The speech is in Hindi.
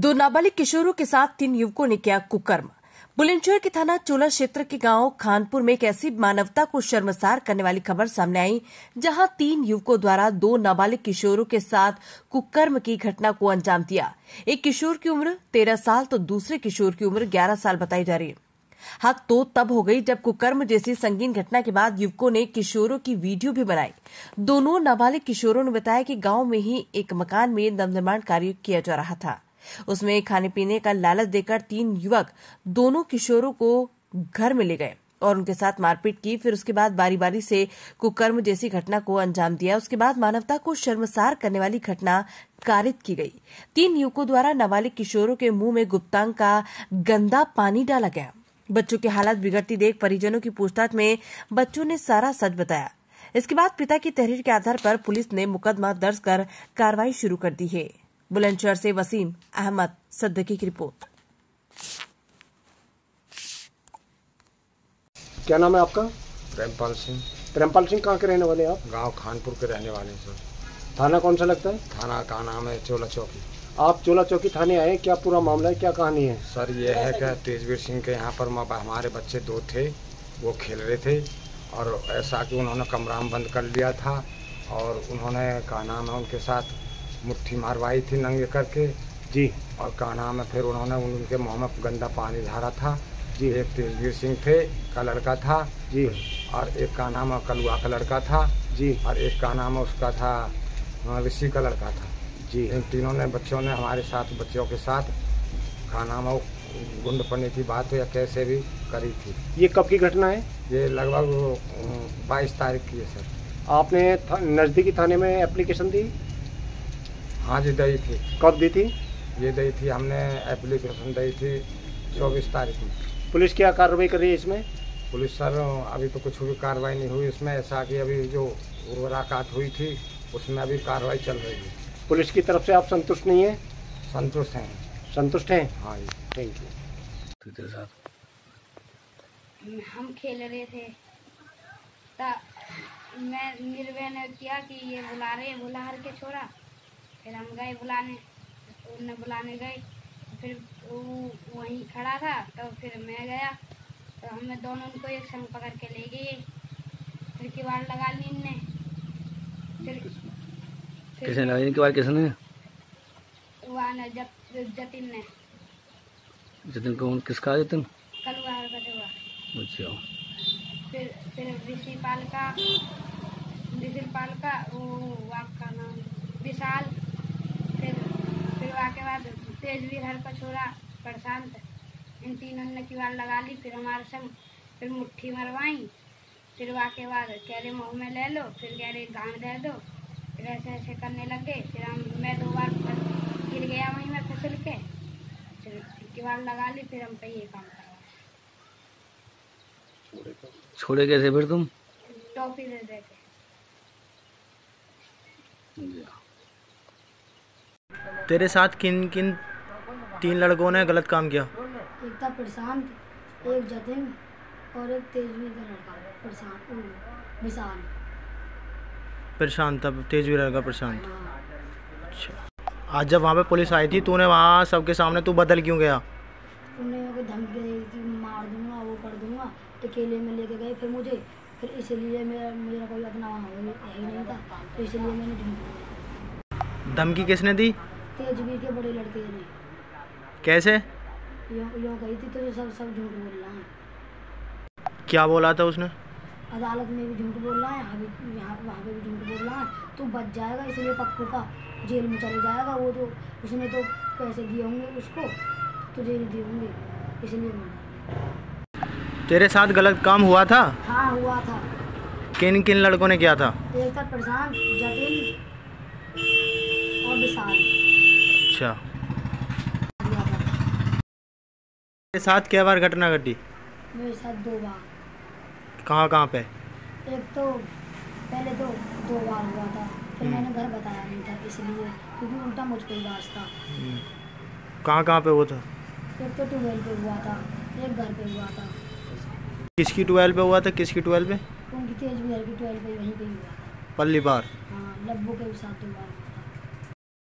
दो नाबालिग किशोरों के साथ 3 युवकों ने किया कुकर्म। बुलंदशहर के थाना चोला क्षेत्र के गांव खानपुर में एक ऐसी मानवता को शर्मसार करने वाली खबर सामने आई, जहां 3 युवकों द्वारा 2 नाबालिग किशोरों के साथ कुकर्म की घटना को अंजाम दिया। एक किशोर की उम्र 13 साल तो दूसरे किशोर की उम्र 11 साल बताई जा रही है। हक तो तब हो गई जब कुकर्म जैसी संगीन घटना के बाद युवकों ने किशोरों की वीडियो भी बनाई। दोनों नाबालिग किशोरों ने बताया कि गांव में ही एक मकान में नवनिर्माण कार्य किया जा रहा था। उसमें खाने पीने का लालच देकर 3 युवक दोनों किशोरों को घर में ले गए और उनके साथ मारपीट की। फिर उसके बाद बारी बारी से कुकर्म जैसी घटना को अंजाम दिया। उसके बाद मानवता को शर्मसार करने वाली घटना कारित की गई। 3 युवकों द्वारा नाबालिग किशोरों के मुंह में गुप्तांग का गंदा पानी डाला गया। बच्चों की हालत बिगड़ती देख परिजनों की पूछताछ में बच्चों ने सारा सच बताया। इसके बाद पिता की तहरीर के आधार पर पुलिस ने मुकदमा दर्ज कर कार्रवाई शुरू कर दी है। बुलंदशहर से वसीम अहमद सद्दकी की रिपोर्ट। क्या नाम है आपका? प्रेमपाल सिंह। प्रेमपाल सिंह कहाँ के रहने वाले हैं आप? गांव खानपुर के रहने वाले हैं सर। थाना कौन सा लगता है? थाना का नाम है चोला चौकी। आप चोला चौकी थाने आए, क्या पूरा मामला है, क्या कहानी है? सर ये है कि तेजवीर सिंह के यहाँ पर हमारे बच्चे 2 थे, वो खेल रहे थे और ऐसा कि उन्होंने कमरा में बंद कर लिया था और उन्होंने का नाम है उनके साथ मुट्ठी मारवाई थी नंगे करके जी। और का नाम है फिर उन्होंने उनके मुँह में गंदा पानी धारा था जी। एक तेजवीर सिंह थे का लड़का था जी और एक का नाम है कलुआ का लड़का था जी और एक का नाम है उसका था ऋषि का लड़का था जी। इन तीनों ने बच्चों ने हमारे साथ बच्चों के साथ का नाम है गुंड पड़ने की बात या कैसे भी करी थी। ये कब की घटना है? ये लगभग 22 तारीख की है सर। आपने नज़दीकी थाने में एप्लीकेशन दी? हाँ जी दी थी। कब दी थी? ये दी थी हमने एप्लीकेशन दी थी 24 तारीख में। पुलिस क्या कार्रवाई कर रही है इसमें? पुलिस सर अभी तो कुछ भी कार्रवाई नहीं हुई इसमें, ऐसा कि अभी जो उर्वराकात हुई थी उसमें अभी कार्रवाई चल रही है। पुलिस की तरफ से आप संतुष्ट नहीं है? संतुष्ट हैं। संतुष्ट हैं? हाँ जी। Thank you. हम खेल रहे थे मैं निर्भय ने किया कि ये बुला रहे बुलाहर के छोरा। फिर हम गए बुलाने, उन्हें बुलाने गए, फिर वो वहीं खड़ा था तो फिर मैं गया तो हमें दोनों उनको एक संग पकड़ के ले गए। फिर किवाड़ लगा ली इनने। किसने लगाई किवाड़? किसने? जतिन ने। जतिन कौन? किसका जतिन? कलुआ का जवा। अच्छा। फिर ऋषि पाल का वो आपका नाम विशाल। फिर वाके बाद तेजवीर हर का छोरा प्रशांत। इन तीनों ने किवाड़ लगा ली। फिर हमारे संग फिर मुट्ठी मरवाई। फिर वाके बाद कह रहे मुँह में ले लो, फिर कह रहे गांड दे दो। फिर ऐसे ऐसे करने लगे। फिर मैं 2 बार गिर गया वहीं में फिसल के। फिर किवाड़ लगा ली। फिर हम पे ये काम करवाया। छोड़े कैसे फिर तुम? टॉफी दे देते। तेरे साथ किन किन 3 लड़कों ने गलत काम किया? एक था प्रशांत, एक जतिन और एक तेजवीर का लड़का विशाल। प्रशांत था तेजवीर लड़का प्रशांत। अच्छा। आज जब वहाँ पे पुलिस आई थी तूने वहाँ सबके सामने तू बदल क्यों गया? उन्हें धमकी दी कि मार दूंगा, वो कर दूंगा। अकेले में लेके गए फिर इसलिए मेरा कोई अपना वहाँ ही नहीं था, तो इसलिए मैंने झूठ बोला। धमकी किसने दी? तेजवीर के बड़े लड़के ने। कैसे? यो कही थी तो सब झूठ बोल रहा है। क्या बोला था उसने? अदालत में भी झूठ बोल रहा है, यहाँ वहाँ पे भी झूठ बोल रहा है। तू बच जाएगा, इसलिए पप्पू का जेल में चले जाएगा। वो तो उसने तो पैसे दिए होंगे उसको, तो जेल दिए होंगे, इसलिए। तेरे साथ गलत काम हुआ था? हाँ हुआ था। किन किन लड़कों ने किया था? एक था प्रशांत, जतिन और विशाल। अच्छा। तेरे साथ क्या बार घटना घटी? मेरे साथ 2 बार। कहाँ पे? एक तो पहले तो 2 बार हुआ था, फिर मैंने घर बताया नहीं था इसलिए, क्योंकि उल्टा मुझ पर ही बात था। कहाँ पे हुआ था? एक तो 12 पे हुआ था, एक घर पे हुआ था। किसकी 12 पे हुआ था? किसकी 12 पे? उनकी तेजवीर की 12 पे, वहीं पे हुआ था। पल्ली बार। हाँ, लब्बू के साथ 2 बार।